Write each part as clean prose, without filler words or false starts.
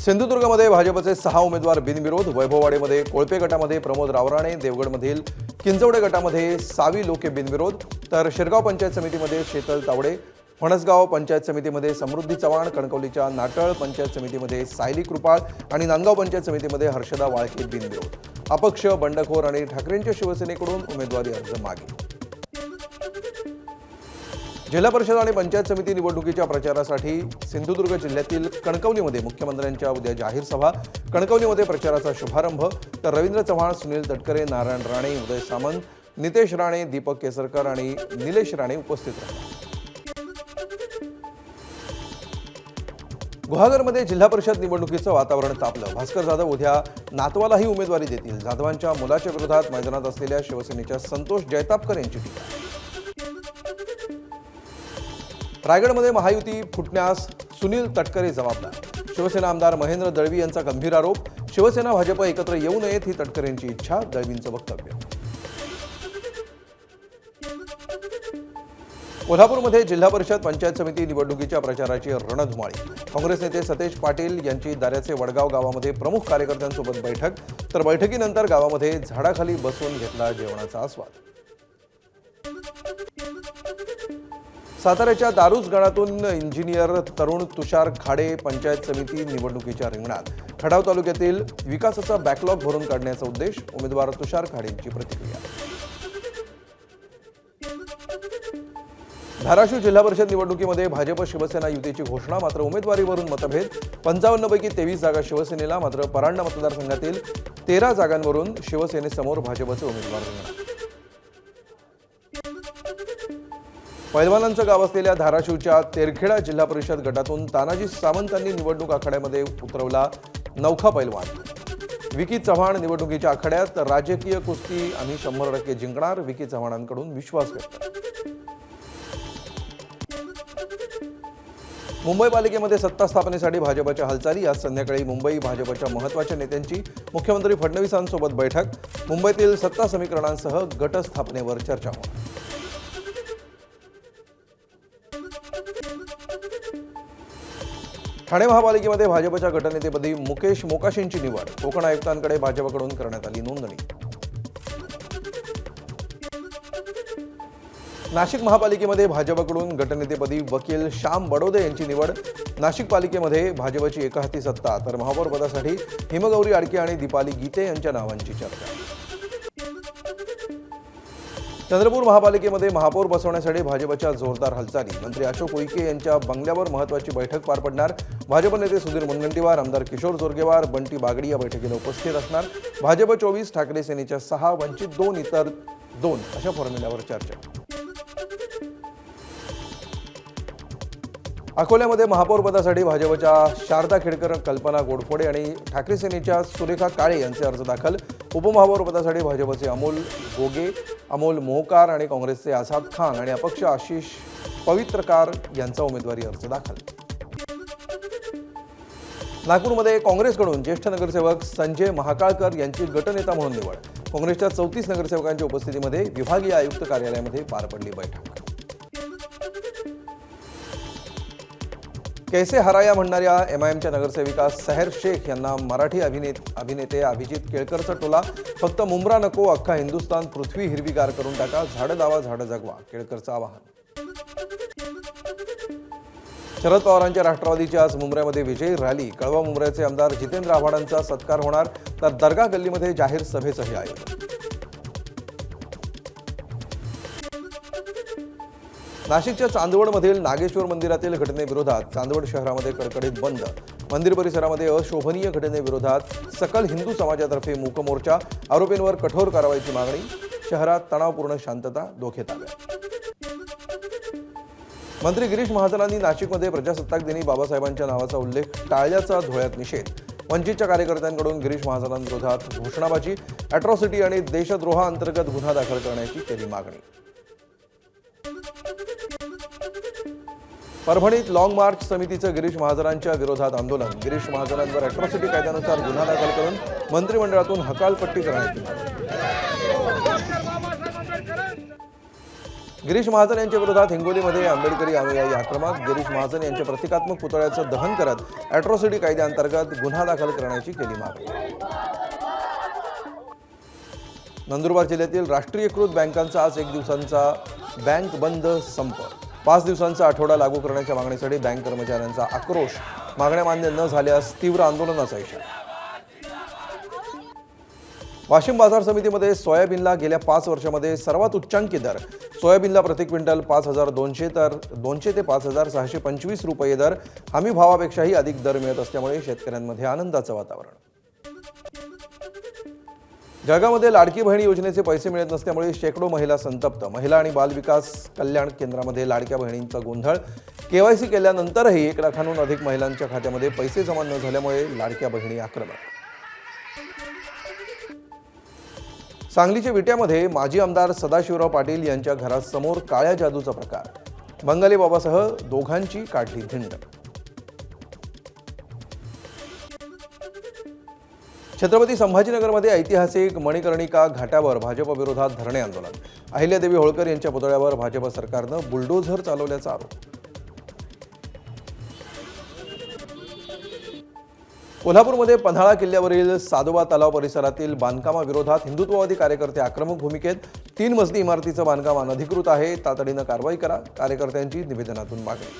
सिंधुदुर्गमध्ये भाजपचे 6 उमेदवार बिनविरोध। वैभववाडीमध्ये कोळपे गटामध्ये प्रमोद रावराणे, देवगडमधील किंजवडे गटामध्ये सावी लोके बिनविरोध, तर शिरगाव पंचायत समितीमध्ये शेतल तावडे, फणसगाव पंचायत समितीमध्ये समृद्धी चव्हाण, कणकवलीच्या नाटळ पंचायत समितीमध्ये सायली कृपाळ आणि नांदगाव पंचायत समितीमध्ये हर्षदा वाळके बिनविरोध। अपक्ष, बंडखोर आणि ठाकरेंच्या शिवसेनेकडून उमेदवारी अर्ज मागे। जिल्हा परिषद आणि पंचायत समिती निवडणुकीच्या प्रचारासाठी सिंधुदुर्ग जिल्ह्यातील कणकवलीमध्ये मुख्यमंत्र्यांच्या उद्या जाहीर सभा। कणकवलीमध्ये प्रचाराचा शुभारंभ, तर रवींद्र चव्हाण, सुनील तटकरे, नारायण राणे, उदय सामंत, नितेश राणे, दीपक केसरकर आणि निलेश राणे उपस्थित राहणार। गुहागरमध्ये जिल्हा परिषद निवडणुकीचं वातावरण तापलं। भास्कर जाधव उद्या नातवालाही उमेदवारी देतील। जाधवांच्या मुलाच्या विरोधात मैदानात असलेल्या शिवसेनेच्या संतोष जैतापकर यांची टीका। रायगडमध्ये महायुती फुटण्यास सुनील तटकरे जबाबदार। शिवसेना आमदार महेंद्र दळवी यांचा गंभीर आरोप। शिवसेना भाजप एकत्र येऊ नयेत ही तटकरेंची इच्छा, दळवींचं वक्तव्य। कोल्हापूरमध्ये जिल्हा परिषद पंचायत समिती निवडणुकीच्या प्रचाराची रणधुमाळी। काँग्रेस नेते सतेज पाटील यांची दाऱ्याचे वडगाव गावामध्ये प्रमुख कार्यकर्त्यांसोबत बैठक, तर बैठकीनंतर गावामध्ये झाडाखाली बसून घेतला जेवणाचा आस्वाद। साताऱ्याच्या दारूज गणातून इंजिनियर तरुण तुषार खाडे पंचायत समिती निवडणुकीच्या रिंगणात। खडाव तालुक्यातील विकासाचा बॅकलॉग भरून काढण्याचा उद्देश, उमेदवार तुषार खाडेंची प्रतिक्रिया। धाराशिव जिल्हा परिषद निवडणुकीमध्ये भाजप शिवसेना युतीची घोषणा, मात्र उमेदवारीवरून मतभेद। 55 पैकी 23 जागा शिवसेनेला, मात्र परांडा मतदारसंघातील 13 जागांवरून शिवसेनेसमोर भाजपचे उमेदवार रिंगणात। पैलवानांचं गाव असलेल्या धाराशिवच्या तेरखेडा जिल्हा परिषद गटातून तानाजी सावंतांनी निवडणूक आखाड्यामध्ये उतरवला नौखा पैलवान। विकी चव्हाण निवडणुकीच्या आखाड्यात, राजकीय कुस्ती आम्ही 100% जिंकणार, विकी चव्हाणांकडून विश्वास व्यक्त। मुंबई पालिकेमध्ये सत्ता स्थापनेसाठी भाजपच्या हालचाली। आज संध्याकाळी मुंबई भाजपच्या महत्त्वाच्या नेत्यांची मुख्यमंत्री फडणवीसांसोबत बैठक। मुंबईतील सत्ता समीकरणांसह गट स्थापनेवर चर्चा होणार। ठाणे महापालिकेमध्ये भाजपच्या गटनेतेपदी मुकेश मोकाशींची निवड। कोकण आयुक्तांकडे भाजपकडून करण्यात आली नोंदणी। नाशिक महापालिकेमध्ये भाजपकडून गटनेतेपदी वकील श्याम बडोदे यांची निवड। नाशिक पालिकेमध्ये भाजपची एकहाती सत्ता, तर महापौरपदासाठी हिमगौरी आडके आणि दीपाली गीते यांच्या नावांची चर्चा। चंद्रपूर महापालिकेमध्ये महापौर बसवण्यासाठी भाजपच्या जोरदार हालचाली। मंत्री अशोक उईके यांच्या बंगल्यावर महत्त्वाची बैठक पार पडणार। भाजप नेते सुधीर मुनगंटीवार, आमदार किशोर जोरगेवार, बंटी बागडी या बैठकीला उपस्थित असणार। भाजप 24, ठाकरे सेनेच्या 6, वंचित 2, इतर 2 अशा फॉर्म्युल्यावर चर्चा। अकोल्यामध्ये महापौरपदासाठी भाजपच्या शारदा खेडकर, कल्पना गोडफोडे आणि ठाकरे सेनेच्या सुरेखा काळे यांचे अर्ज दाखल। उपमहापौरपदासाठी भाजपचे अमोल गोगे, अमोल मोहकार आणि काँग्रेसचे आझाद खान आणि अपक्ष आशिष पवित्रकार यांचा उमेदवारी अर्ज दाखल। नागपूरमध्ये काँग्रेसकडून ज्येष्ठ नगरसेवक संजय महाकाळकर यांची गटनेता म्हणून निवड। काँग्रेसच्या 34 नगरसेवकांच्या उपस्थितीमध्ये विभागीय आयुक्त कार्यालयामध्ये पार पडली बैठक। कैसे हराया म्हणणाऱ्या एमआयएमच्या नगरसेविका सहर शेख यांना मराठी अभिनेते अभिजित केळकरचा टोला। फक्त मुंब्रा नको, अख्खा हिंदुस्थान पृथ्वी हिरवीगार करून टाका, झाडं लावा, झाडं जगवा, केळकरचं आवाहन। शरद पवारांच्या राष्ट्रवादीची आज मुंब्र्यामध्ये विजयी रॅली। कळवा मुंब्र्याचे आमदार जितेंद्र आव्हाडांचा सत्कार होणार, तर दर्गा गल्लीमध्ये जाहीर सभेचंही आयोजन। नाशिकच्या चांदवडमधील नागेश्वर मंदिरातील घटनेविरोधात चांदवड शहरामध्ये कडकडीत बंद। मंदिर परिसरामध्ये अशोभनीय घटनेविरोधात सकल हिंदू समाजातर्फे मूक मोर्चा। आरोपींवर कठोर कारवाईची मागणी। शहरात तणावपूर्ण शांतता, डोके ताब्यात। मंत्री गिरीश महाजनांनी नाशिकमध्ये प्रजासत्ताक दिनी बाबासाहेबांच्या नावाचा उल्लेख टाळल्याचा धुळ्यात निषेध। वंचितच्या कार्यकर्त्यांकडून गिरीश महाजनांविरोधात घोषणाबाजी, अॅट्रॉसिटी आणि देशद्रोहाअंतर्गत गुन्हा दाखल करण्याची केली मागणी। परभणीत लॉंग मार्च समितीचं गिरीश महाजनांच्या विरोधात आंदोलन। गिरीश महाजनांवर अॅट्रॉसिटी कायद्यानुसार गुन्हा दाखल करून मंत्रिमंडळातून हकालपट्टी करण्यात आली। गिरीश महाजन यांच्या विरोधात हिंगोलीमध्ये आंबेडकरी अनुयायी आक्रमक. गिरीश महाजन यांच्या प्रतिकात्मक पुतळ्याचं दहन करत अॅट्रॉसिटी कायद्याअंतर्गत गुन्हा दाखल करण्याची केली मागणी. नंदुरबार जिल्ह्यातील राष्ट्रीयकृत बँकांचा आज 1 दिवसांचा बँक बंद संप. 5 दिवसांचा आठवडा लागू करण्याच्या मागणीसाठी बँक कर्मचाऱ्यांचा आक्रोश. मागण्या मान्य न झाल्यास तीव्र आंदोलनाचा इशारा. वाशिम बाजार समितीमध्ये सोयाबीनला गेल्या 5 वर्षांमध्ये सर्वात उच्चांकी दर. सोयाबीनला प्रति क्विंटल 5,200 तर 200 ते 5,625 रुपये दर. हमी भावापेक्षाही अधिक दर मिळत असल्यामुळे शेतकऱ्यांमध्ये आनंदाचं वातावरण. जळगावमध्ये लाडकी बहिणी योजनेचे पैसे मिळत नसल्यामुळे शेकडो महिला संतप्त. महिला आणि बालविकास कल्याण केंद्रामध्ये लाडक्या बहिणींचा गोंधळ. केवायसी केल्यानंतरही 1 लाखांहून अधिक महिलांच्या खात्यामध्ये पैसे जमा न झाल्यामुळे लाडक्या बहिणी आक्रमक. सांगलीच्या विट्यामध्ये माजी आमदार सदाशिवराव पाटील यांच्या घरासमोर काळ्या जादूचा प्रकार. बंगाली बाबासह दोघांची काढली धिंड. छत्रपती संभाजीनगरमध्ये ऐतिहासिक मणिकर्णिका घाटावर भाजप विरोधात धरणे आंदोलन. अहिल्यादेवी होळकर यांच्या पुतळ्यावर भाजप सरकारनं बुलडोझर चालवल्याचा आरोप. कोल्हापूरमध्ये पन्हाळा किल्ल्यावरील सादोबा तलाव परिसरातील बांधकामाविरोधात हिंदुत्ववादी कार्यकर्ते आक्रमक भूमिकेत. 3 मजली इमारतीचं बांधकाम अनधिकृत आहे, तातडीनं कारवाई करा. कार्यकर्त्यांची निवेदनातून मागणी.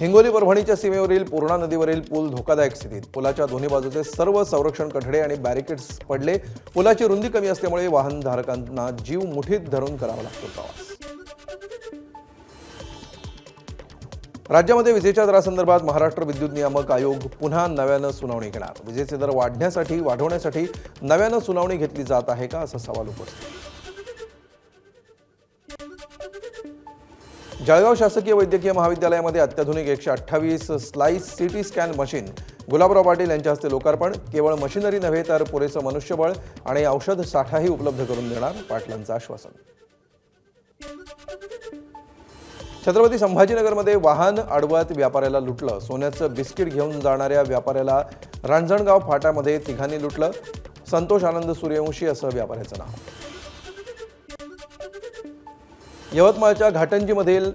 हिंगोली परभणीच्या सीमेवरील पूर्णा नदीवरील पूल धोकादायक स्थितीत. पुलाच्या दोन्ही बाजूचे सर्व संरक्षण कठडे आणि बॅरिकेड्स पडले. पुलाची रुंदी कमी असल्यामुळे वाहनधारकांना जीव मुठीत धरून करावा लागतो प्रवास. राज्यामध्ये विजेच्या दरासंदर्भात महाराष्ट्र विद्युत नियामक आयोग पुन्हा नव्यानं सुनावणी घेणार. विजेचे दर वाढवण्यासाठी नव्यानं सुनावणी घेतली जात आहे का, असा सवाल उपस्थित. जळगाव शासकीय वैद्यकीय महाविद्यालयामध्ये अत्याधुनिक 128 slice CT scan machine. Gulabrao Patil यांच्या हस्ते लोकार्पण. केवळ मशिनरी नव्हे तर पुरेसं मनुष्यबळ आणि औषध साठाही उपलब्ध करून देणार, पाटलांचं आश्वासन. छत्रपती संभाजीनगरमध्ये वाहन अडवत व्यापाऱ्याला लुटलं. सोन्याचं बिस्किट घेऊन जाणाऱ्या व्यापाऱ्याला रांजणगाव फाट्यामध्ये तिघांनी लुटलं. संतोष आनंद सूर्यवंशी असं व्यापाऱ्याचं नाव. यवतमाळच्या घाटंजीमधील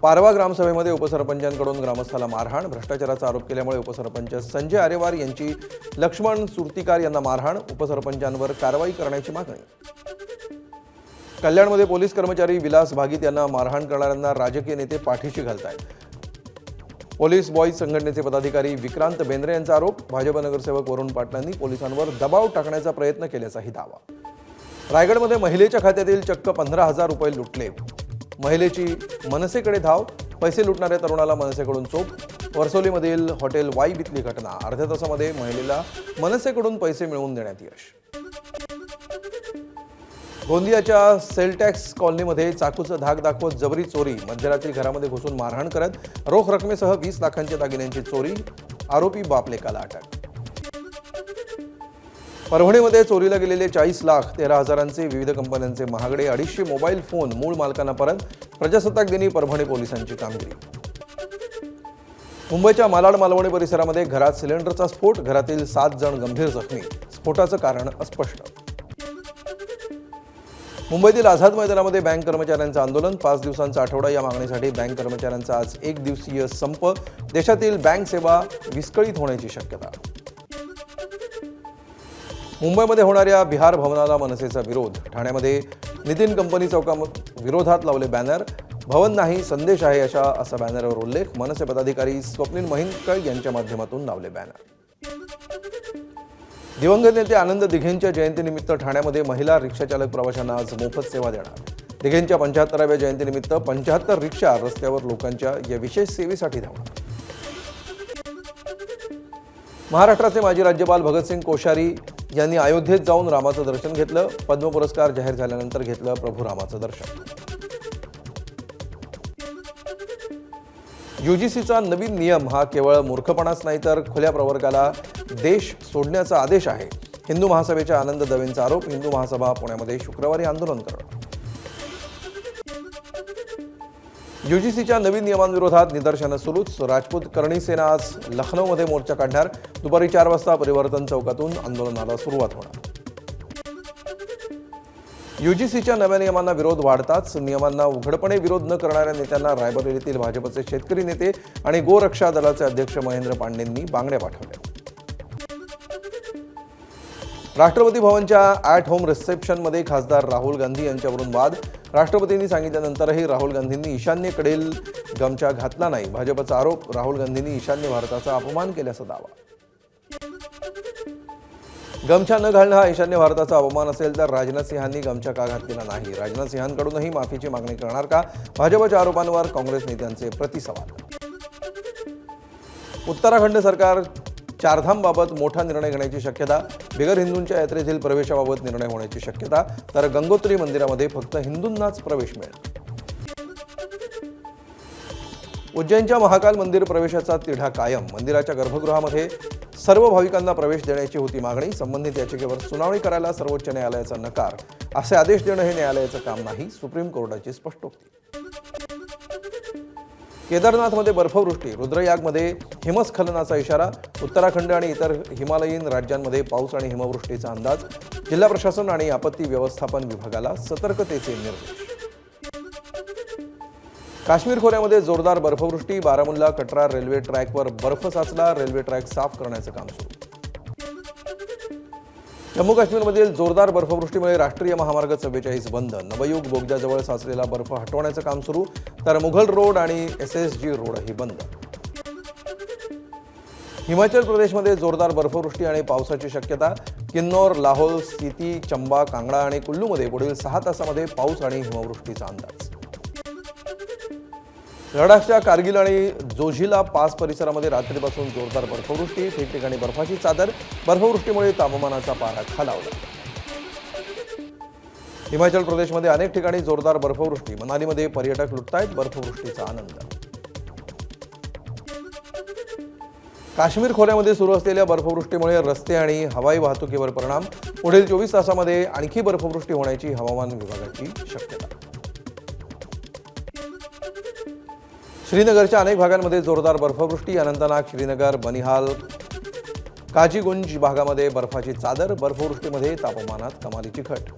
पारवा ग्रामसभेमध्ये उपसरपंचांकडून ग्रामस्थाला मारहाण. भ्रष्टाचाराचा आरोप केल्यामुळे उपसरपंच संजय आरेवार यांची लक्ष्मण सुरतीकार यांना मारहाण. उपसरपंचांवर कारवाई करण्याची मागणी. कल्याणमध्ये पोलीस कर्मचारी विलास भागीत यांना मारहाण करणाऱ्यांना राजकीय नेते पाठीशी घालतायत. पोलीस बॉईज संघटनेचे पदाधिकारी विक्रांत बेंद्रे यांचा आरोप. भाजप नगरसेवक वरुण पाटलांनी पोलिसांवर दबाव टाकण्याचा प्रयत्न केल्याचाही दावा. रायगडमध्ये महिलेच्या खात्यातील चक्क 15,000 रुपये लुटले. महिलेची मनसेकडे धाव. पैसे लुटणाऱ्या तरुणाला मनसेकडून चोप. वर्सोलीमधील हॉटेल वाईब इथली घटना. अर्ध्या तासामध्ये महिलेला मनसेकडून पैसे मिळवून देण्यात यश. गोंदियाच्या सेलटॅक्स कॉलनीमध्ये चाकूचं धाक दाखवत जबरी चोरी. मध्यरात्री घरामध्ये घुसून मारहाण करत रोख रकमेसह 20 लाखांच्या दागिन्यांची चोरी. आरोपी बापलेकाला अटक. परभणीमध्ये चोरीला गेलेले 40 लाख 13 हजारांचे विविध कंपन्यांचे महागडे 250 मोबाईल फोन मूळ मालकांना परत. प्रजासत्ताक दिनी परभणी पोलिसांची कामगिरी. मुंबईच्या मालाड मालवणी परिसरामध्ये घरात सिलेंडरचा स्फोट. घरातील 7 जण गंभीर जखमी. स्फोटाचं कारण अस्पष्ट. मुंबईतील आझाद मैदानामध्ये बँक कर्मचाऱ्यांचं आंदोलन. 5 दिवसांचा आठवडा या मागणीसाठी बँक कर्मचाऱ्यांचा आज 1 दिवसीय संप. देशातील बँक सेवा विस्कळीत होण्याची शक्यता. मुंबईमध्ये होणाऱ्या बिहार भवनाला मनसेचा विरोध. ठाण्यामध्ये नितीन कंपनी विरोधात लावले बॅनर. भवन नाही संदेश आहे असा बॅनरवर उल्लेख. मनसे पदाधिकारी स्वप्नील महिंदकर यांच्या माध्यमातून लावले बॅनर. दिवंगत नेते आनंद दिघेंच्या जयंतीनिमित्त ठाण्यामध्ये महिला रिक्षाचालक प्रवाशांना आज मोफत सेवा देणार. दिघेंच्या 75व्या जयंतीनिमित्त 75 रिक्षा रस्त्यावर लोकांच्या या विशेष सेवेसाठी धावणार. महाराष्ट्राचे माजी राज्यपाल भगतसिंग कोश्यारी यांनी अयोध्येत जाऊन रामाचं दर्शन घेतलं. पद्म पुरस्कार जाहीर झाल्यानंतर घेतलं प्रभू रामाचं दर्शन. यूजीसीचा नवीन नियम हा केवळ मूर्खपणाच नाही तर खुल्या प्रवर्गाला देश सोडण्याचा आदेश आहे. हिंदू महासभेच्या आनंद दवेंचा आरोप. हिंदू महासभा पुण्यामध्ये शुक्रवारी आंदोलन करणार. यूजीसीच्या नवीन नियमांविरोधात निदर्शनं सुरूच. राजपूत करणी सेना आज लखनौमध्ये मोर्चा काढणार. दुपारी 4 वाजता परिवर्तन चौकातून आंदोलनाला सुरुवात होणार. यूजीसीच्या नव्या नियमांना विरोध वाढताच नियमांना उघडपणे विरोध न करणाऱ्या नेत्यांना रायबरेलीतील भाजपचे शेतकरी नेते आणि गोरक्षा दलाचे अध्यक्ष महेंद्र पांडेंनी बांगड्या पाठवल्या. राष्ट्रपती भवनच्या ॲट होम रिसेप्शनमध्ये खासदार राहुल गांधी यांच्यावरून वाद. राष्ट्रपतींनी सांगितल्यानंतरही राहुल गांधींनी ईशान्येकडील गमछा घातला नाही. भाजपचा आरोप. राहुल गांधींनी ईशान्य भारताचा अपमान केल्याचा दावा. गमछा न घालणं हा ईशान्य भारताचा अपमान असेल तर राजनाथ सिंहांनी गमछा का घातलेला नाही? राजनाथ सिंहांकडूनही माफीची मागणी करणार का? भाजपच्या आरोपांवर काँग्रेस नेत्यांचे प्रतिसवाल. उत्तराखंड सरकार चारधामबाबत मोठा निर्णय घेण्याची शक्यता. बिगर हिंदूंच्या यात्रेतील प्रवेशाबाबत निर्णय होण्याची शक्यता. तर गंगोत्री मंदिरामध्ये फक्त हिंदूंनाच प्रवेश मिळेल. उज्जैनच्या महाकाल मंदिर प्रवेशाचा तिढा कायम. मंदिराच्या गर्भगृहामध्ये सर्व भाविकांना प्रवेश देण्याची होती मागणी. संबंधित याचिकेवर सुनावणी करायला सर्वोच्च न्यायालयाचा नकार. असे आदेश देणं हे न्यायालयाचं काम नाही. सुप्रीम कोर्टाची स्पष्टोक्ती. केदारनाथमध्ये बर्फवृष्टी. रुद्रयागमध्ये हिमस्खलनाचा इशारा. उत्तराखंड आणि इतर हिमालयीन राज्यांमध्ये पाऊस आणि हिमवृष्टीचा अंदाज. जिल्हा प्रशासन आणि आपत्ती व्यवस्थापन विभागाला सतर्कतेचे निर्देश. काश्मीर खोऱ्यामध्ये जोरदार बर्फवृष्टी. बारामुल्ला कटरा रेल्वे ट्रॅकवर बर्फ साचला. रेल्वे ट्रॅक साफ करण्याचं काम सुरू. जम्मू काश्मीरमधील जोरदार बर्फवृष्टीमुळे राष्ट्रीय महामार्ग 44 बंद. नवयुग बोगद्याजवळ साचलेला बर्फ हटवण्याचं काम सुरू. तर मुघल रोड आणि SSG रोडही बंद. हिमाचल प्रदेशमध्ये जोरदार बर्फवृष्टी आणि पावसाची शक्यता. किन्नौर, लाहौल, स्पिती, चंबा, कांगडा आणि कुल्लूमध्ये पुढील 6 तासामध्ये पाऊस आणि हिमवृष्टीचा अंदाज. लडाखच्या कारगिल आणि जोझिला पास परिसरामध्ये रात्रीपासून जोरदार बर्फवृष्टी. ठिकठिकाणी बर्फाची चादर. बर्फवृष्टीमुळे तापमानाचा पारा खालावला. हिमाचल प्रदेशमध्ये अनेक ठिकाणी जोरदार बर्फवृष्टी. मनालीमध्ये पर्यटक लुटतायत बर्फवृष्टीचा आनंद. काश्मीर खोऱ्यामध्ये सुरू असलेल्या बर्फवृष्टीमुळे रस्ते आणि हवाई वाहतुकीवर परिणाम. पुढील 24 तासामध्ये आणखी बर्फवृष्टी होण्याची हवामान विभागाची शक्यता. श्रीनगरच्या अनेक भागांमध्ये जोरदार बर्फवृष्टी. अनंतनाग, श्रीनगर, बनिहाल, काजीगुंज भागामध्ये बर्फाची चादर. बर्फवृष्टीमध्ये तापमानात कमालीची घट.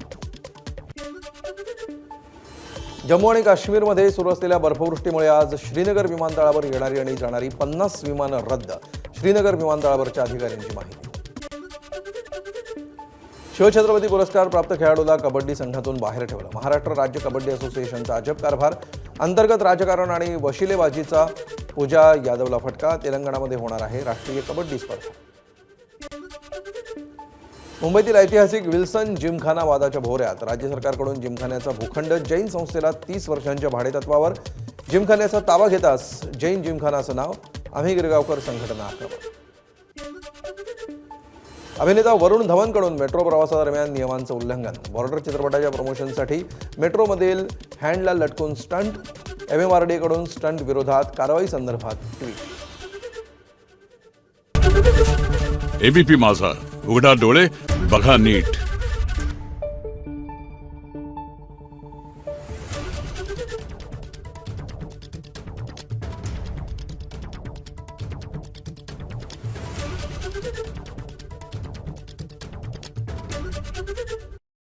जम्मू आणि काश्मीरमध्ये सुरू असलेल्या बर्फवृष्टीमुळे आज श्रीनगर विमानतळावर येणारी आणि जाणारी 50 विमानं रद्द. श्रीनगर विमानतळावरच्या अधिकाऱ्यांची माहिती. शिवछत्रपती पुरस्कार प्राप्त खेळाडूला कबड्डी संघातून बाहेर ठेवलं. महाराष्ट्र राज्य कबड्डी असोसिएशनचा अजब कारभार. अंतर्गत राजकारण आणि वशिलेबाजीचा पूजा यादवला फटका. तेलंगणामध्ये होणार आहे राष्ट्रीय कबड्डी स्पर्धा. मुंबईतील ऐतिहासिक विल्सन जिमखाना वादाच्या भोवऱ्यात. राज्य सरकारकडून जिमखान्याचा भूखंड. जैन संस्थेला 30 वर्षांच्या भाडेतत्वावर. जिमखान्याचा ताबा घेताच जैन जिमखाना असं नाव. आम्ही गिरगावकर संघटना आक्रमण. अभिनेता वरुण धवनकडून मेट्रो प्रवासादरम्यान नियमांचं उल्लंघन. बॉर्डर चित्रपटाच्या प्रमोशनसाठी मेट्रोमधील हँडला लटकून स्टंट. MMRDAकडून स्टंट विरोधात कारवाई संदर्भात ट्विट. ABP माझा, उघडा डोळे बघा नीट.